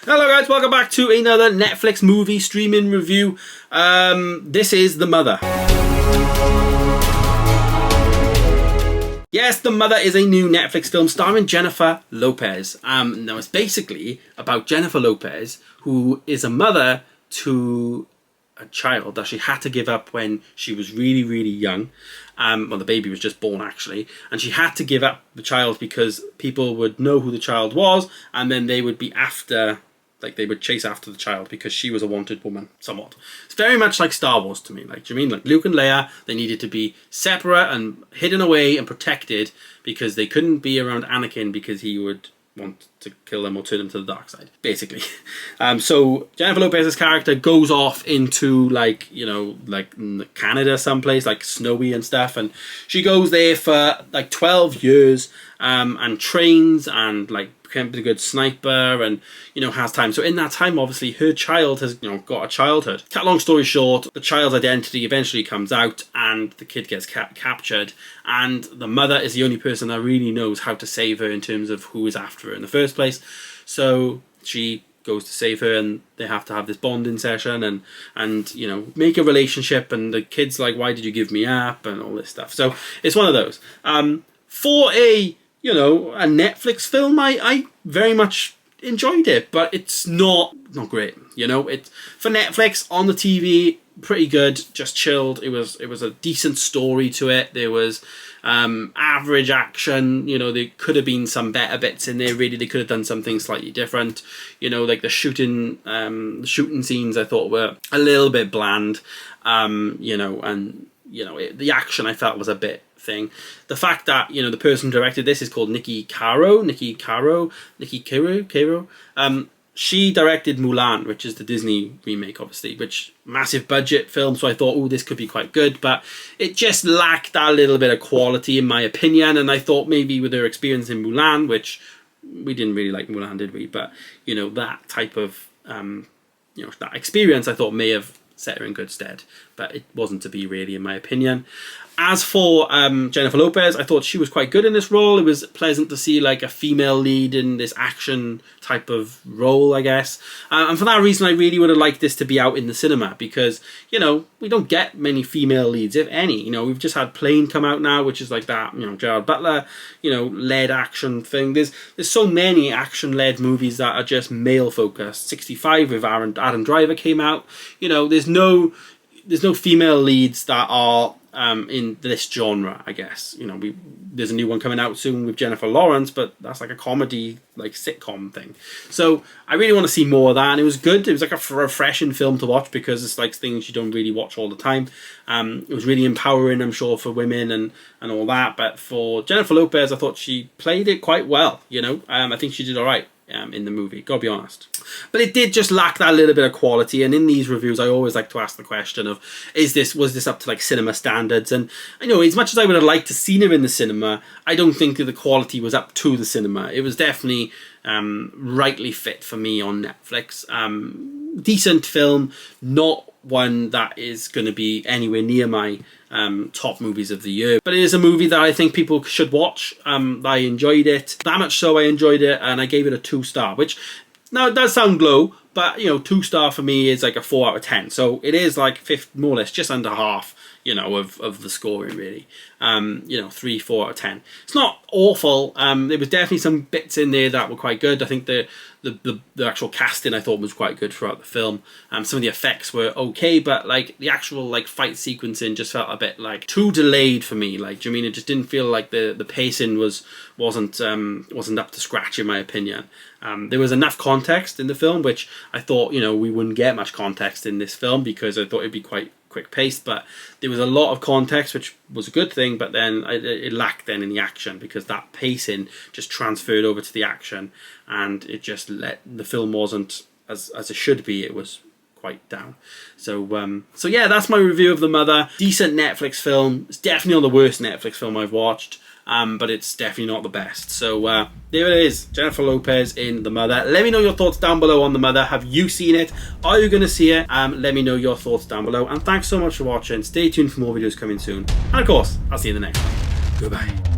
Hello guys, welcome back to another Netflix movie streaming review. This is The Mother. Yes, The Mother is a new Netflix film starring Jennifer Lopez. Now it's basically about Jennifer Lopez, who is a mother to a child that she had to give up when she was really, really young. Well, the baby was just born actually, and she had to give up the child because people would know who the child was, and then they would be after. Like, they would chase after the child because she was a wanted woman, somewhat. It's very much like Star Wars to me. Like, do you mean? Like, Luke and Leia, they needed to be separate and hidden away and protected because they couldn't be around Anakin because he would want to kill them or turn them to the dark side, basically. So Jennifer Lopez's character goes off into, like, you know, like Canada someplace, like snowy and stuff. And she goes there for, like, 12 years and trains and, like, becomes a good sniper and, you know, has time. So in that time, obviously, her child has, you know, got a childhood. Cut long story short, the child's identity eventually comes out and the kid gets captured. And the mother is the only person that really knows how to save her in terms of who is after her in the first place. So she goes to save her and they have to have this bonding session and you know, make a relationship. And the kid's like, why did you give me up? And all this stuff. So it's one of those. For a, you know, a Netflix film, I very much enjoyed it, but it's not great. You know, it's for Netflix on the TV, pretty good, just chilled. It was a decent story to it. There was average action. You know, there could have been some better bits in there. Really, they could have done something slightly different. You know, like the shooting scenes I thought were a little bit bland. You know, and you know, the action I felt was a bit thing. The fact that, you know, the person who directed this is called Nikki Caro. She directed Mulan, which is the Disney remake, obviously, which massive budget film. So I thought, oh, this could be quite good, but it just lacked that little bit of quality, in my opinion. And I thought maybe with her experience in Mulan, which we didn't really like Mulan, did we? But, you know, that type of, you know, that experience I thought may have set her in good stead, but it wasn't to be really, in my opinion. As for Jennifer Lopez, I thought she was quite good in this role. It was pleasant to see like a female lead in this action type of role, I guess. And for that reason, I really would have liked this to be out in the cinema because, you know, we don't get many female leads, if any. You know, we've just had Plane come out now, which is like that, you know, Gerard Butler, you know, led action thing. There's so many action-led movies that are just male-focused. 65 with Adam Driver came out. You know, there's no female leads that are in this genre, I guess. You know, there's a new one coming out soon with Jennifer Lawrence, but that's like a comedy, like sitcom thing. So I really want to see more of that, and it was good. It was like a refreshing film to watch because it's like things you don't really watch all the time. It was really empowering, I'm sure, for women and all that. But for Jennifer Lopez, I thought she played it quite well. You know, I think she did all right in the movie, gotta be honest. But it did just lack that little bit of quality, and in these reviews I always like to ask the question of, was this up to like cinema standards? And I know, as much as I would have liked to seen her in the cinema, I don't think that the quality was up to the cinema. It was definitely rightly fit for me on Netflix. Decent film, not one that is going to be anywhere near my top movies of the year, but it is a movie that I think people should watch. I enjoyed it, that much so I enjoyed it, and I gave it a 2-star, which now it does sound low, but you know, 2-star for me is like a 4 out of 10, so it is like more or less just under half, you know, of the scoring, really. You know, 3-4 out of 10. It's not awful. There was definitely some bits in there that were quite good. I think the actual casting I thought was quite good throughout the film. Some of the effects were okay, but like the actual like fight sequencing just felt a bit like too delayed for me. Like, do you mean, it just didn't feel like the pacing wasn't up to scratch, in my opinion. There was enough context in the film, which I thought, you know, we wouldn't get much context in this film because I thought it'd be quite quick paced, but there was a lot of context, which was a good thing, but then it lacked then in the action because that pacing just transferred over to the action, and it just the film wasn't as it should be. It was quite down. So yeah, that's my review of The Mother. Decent Netflix film. It's definitely not the worst Netflix film I've watched. But it's definitely not the best. So there it is, Jennifer Lopez in The Mother. Let me know your thoughts down below on The Mother. Have you seen it? Are you going to see it? Let me know your thoughts down below. And thanks so much for watching. Stay tuned for more videos coming soon. And of course, I'll see you in the next one. Goodbye.